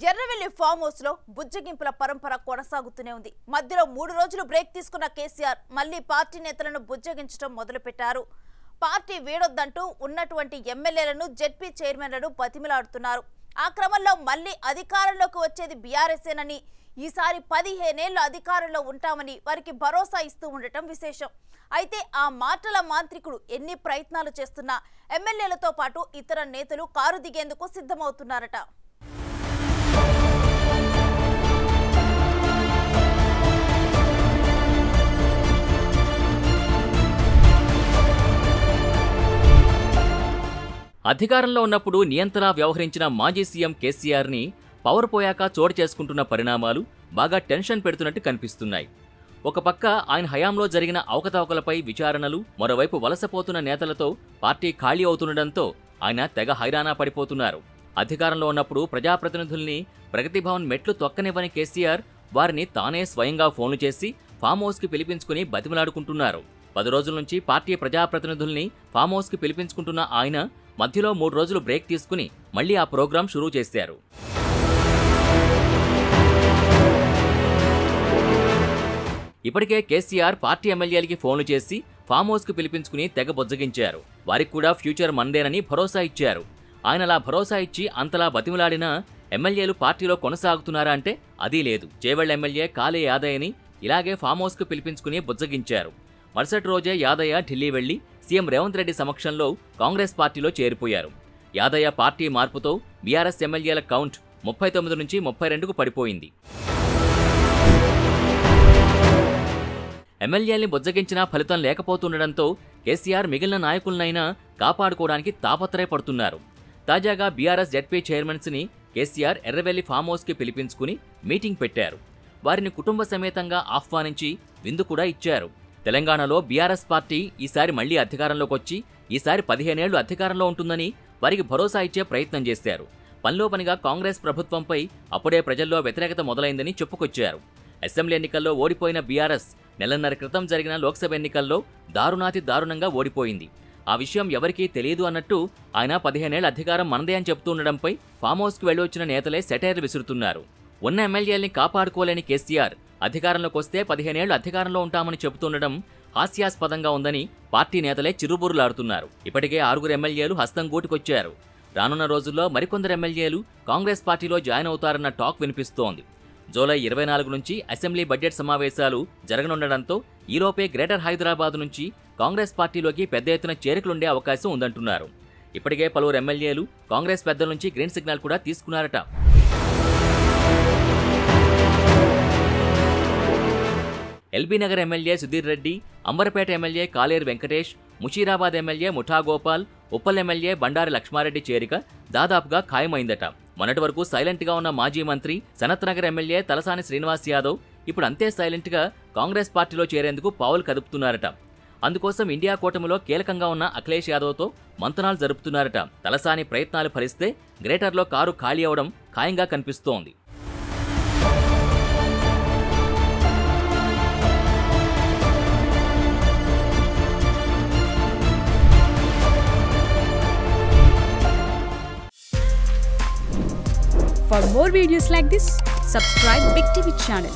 Erravelli farm house లో బుజ్జగింపుల పరంపర కొనసాగుతూనే ఉంది. మధ్యలో 3 రోజులు బ్రేక్ తీసుకున్న కేసీఆర్ మళ్ళీ పార్టీ నేతలను బుజ్జగించడం మొదలుపెట్టారు. పార్టీ వీడొద్దంటూ ఉన్నటువంటి ఎమ్మెల్యేలను జెడ్పీ చైర్మన్లను బతిమిలాడుతున్నారు. ఆ క్రమంలో మళ్ళీ అధికారంలోకి వచ్చేది బీఆర్ఎస్ఏనని, ఈసారి 15 ఏళ్ల అధికారంలో ఉంటామని వారికి భరోసా ఇస్తూ ఉండటం విశేషం. అయితే ఆ మాటల మాంత్రికుడు ఎన్ని ప్రయత్నాలు చేస్తున్నా ఎమ్మెల్యేలతో పాటు ఇతర నేతలు కారు దిగేందుకు సిద్ధమవుతున్నారట. అధికారంలో ఉన్నప్పుడు నియంత్రణ వ్యవహరించిన మాజీ సీఎం కేసీఆర్ని పవర్ పోయాక చోటు చేసుకుంటున్న పరిణామాలు బాగా టెన్షన్ పెడుతున్నట్టు కనిపిస్తున్నాయి. ఒక పక్క ఆయన హయాంలో జరిగిన అవకతవకలపై విచారణలు, మరోవైపు వలసపోతున్న నేతలతో పార్టీ ఖాళీ అవుతుండటంతో ఆయన తెగ హైరానా పడిపోతున్నారు. అధికారంలో ఉన్నప్పుడు ప్రజాప్రతినిధుల్ని ప్రగతి భవన్ మెట్లు తొక్కనివ్వని కేసీఆర్ వారిని తానే స్వయంగా ఫోన్లు చేసి ఫామ్ హౌస్కి పిలిపించుకుని బతిమలాడుకుంటున్నారు. 10 రోజుల నుంచి పార్టీ ప్రజాప్రతినిధుల్ని ఫామ్ హౌస్కి పిలిపించుకుంటున్న ఆయన మధ్యలో 3 రోజులు బ్రేక్ తీసుకుని మళ్లీ ఆ ప్రోగ్రాం షురూ చేశారు. ఇప్పటికే కేసీఆర్ పార్టీ ఎమ్మెల్యేలకి ఫోన్లు చేసి ఫామ్ హౌస్కి పిలిపించుకుని తెగ బొజ్జగించారు. వారికి కూడా ఫ్యూచర్ మందేనని భరోసా ఇచ్చారు. ఆయన అలా భరోసా ఇచ్చి అంతలా బతిమలాడినా ఎమ్మెల్యేలు పార్టీలో కొనసాగుతున్నారా అంటే అదీ లేదు. చేవెళ్ల ఎమ్మెల్యే కాళే యాదయ్యని ఇలాగే ఫామ్ హౌస్కి పిలిపించుకుని బుజ్జగించారు. మరుసటి రోజే యాదయ్య ఢిల్లీ వెళ్లి సీఎం రేవంత్ రెడ్డి సమక్షంలో కాంగ్రెస్ పార్టీలో చేరిపోయారు. యాదయ్య పార్టీ మార్పుతో బీఆర్ఎస్ ఎమ్మెల్యేల కౌంట్ 39 నుంచి 32కు పడిపోయింది. ఎమ్మెల్యేల్ని బుజ్జగించినా ఫలితం లేకపోతుండటంతో కేసీఆర్ మిగిలిన నాయకులనైనా కాపాడుకోవడానికి తాపత్రయపడుతున్నారు. తాజాగా బీఆర్ఎస్ జెడ్పీ చైర్మన్స్ని కేసీఆర్ ఎర్రవెల్లి ఫామ్ హౌస్కి పిలిపించుకుని మీటింగ్ పెట్టారు. వారిని కుటుంబ సమేతంగా ఆహ్వానించి విందు కూడా ఇచ్చారు. తెలంగాణలో బీఆర్ఎస్ పార్టీ ఈసారి మళ్లీ అధికారంలోకి వచ్చి ఈసారి 15 ఏళ్లు అధికారంలో ఉంటుందని వారికి భరోసా ఇచ్చే ప్రయత్నం చేశారు. పనిలో పనిగా కాంగ్రెస్ ప్రభుత్వంపై అప్పుడే ప్రజల్లో వ్యతిరేకత మొదలైందని చెప్పుకొచ్చారు. అసెంబ్లీ ఎన్నికల్లో ఓడిపోయిన బీఆర్ఎస్ నెలన్నర క్రితం జరిగిన లోక్సభ ఎన్నికల్లో దారుణాతి దారుణంగా ఓడిపోయింది. ఆ విషయం ఎవరికీ తెలియదు అన్నట్టు ఆయన 15 ఏళ్ల అధికారం మనదే అని చెబుతుండడంపై ఫామ్ హౌస్కి వెళ్లొచ్చిన నేతలే సెటైర్లు విసురుతున్నారు. ఉన్న ఎమ్మెల్యేల్ని కాపాడుకోలేని కేసీఆర్ అధికారంలోకి వస్తే 15 ఏళ్లు అధికారంలో ఉంటామని చెబుతుండడం హాస్యాస్పదంగా ఉందని పార్టీ నేతలే చిరుబురులాడుతున్నారు. ఇప్పటికే 6 ఎమ్మెల్యేలు హస్తం గూటికొచ్చారు. రానున్న రోజుల్లో మరికొందరు ఎమ్మెల్యేలు కాంగ్రెస్ పార్టీలో జాయిన్ అవుతారన్న టాక్ వినిపిస్తోంది. జూలై 24 నుంచి అసెంబ్లీ బడ్జెట్ సమావేశాలు జరగనుండడంతో ఈలోపే గ్రేటర్ హైదరాబాద్ నుంచి కాంగ్రెస్ పార్టీలోకి పెద్ద ఎత్తున చేరికలుండే అవకాశం ఉందంటున్నారు. ఇప్పటికే పలువురు ఎమ్మెల్యేలు కాంగ్రెస్ పెద్దల నుంచి గ్రీన్ సిగ్నల్ కూడా తీసుకున్నారట. LB Nagar MLA Sudheer Reddy, Amberpet MLA Kaleru Venkatesh, Musheerabad MLA Mutha Gopal, Uppal MLA Bandari Laxma Reddy చేరిక దాదాపుగా ఖాయమైందట. మొన్నటి వరకు సైలెంట్గా ఉన్న మాజీ మంత్రి సనత్ నగర్ ఎమ్మెల్యే తలసాని శ్రీనివాస్ యాదవ్ ఇప్పుడు అంతే సైలెంట్గా కాంగ్రెస్ పార్టీలో చేరేందుకు పావులు కదుపుతున్నారట. అందుకోసం ఇండియా కూటమిలో కీలకంగా ఉన్న అఖిలేష్ యాదవ్తో మంతనాలు జరుపుతున్నారట. తలసాని ప్రయత్నాలు ఫలిస్తే గ్రేటర్లో కారు ఖాళీ అవడం ఖాయంగా కనిపిస్తోంది. For more videos like this, subscribe Big TV channel.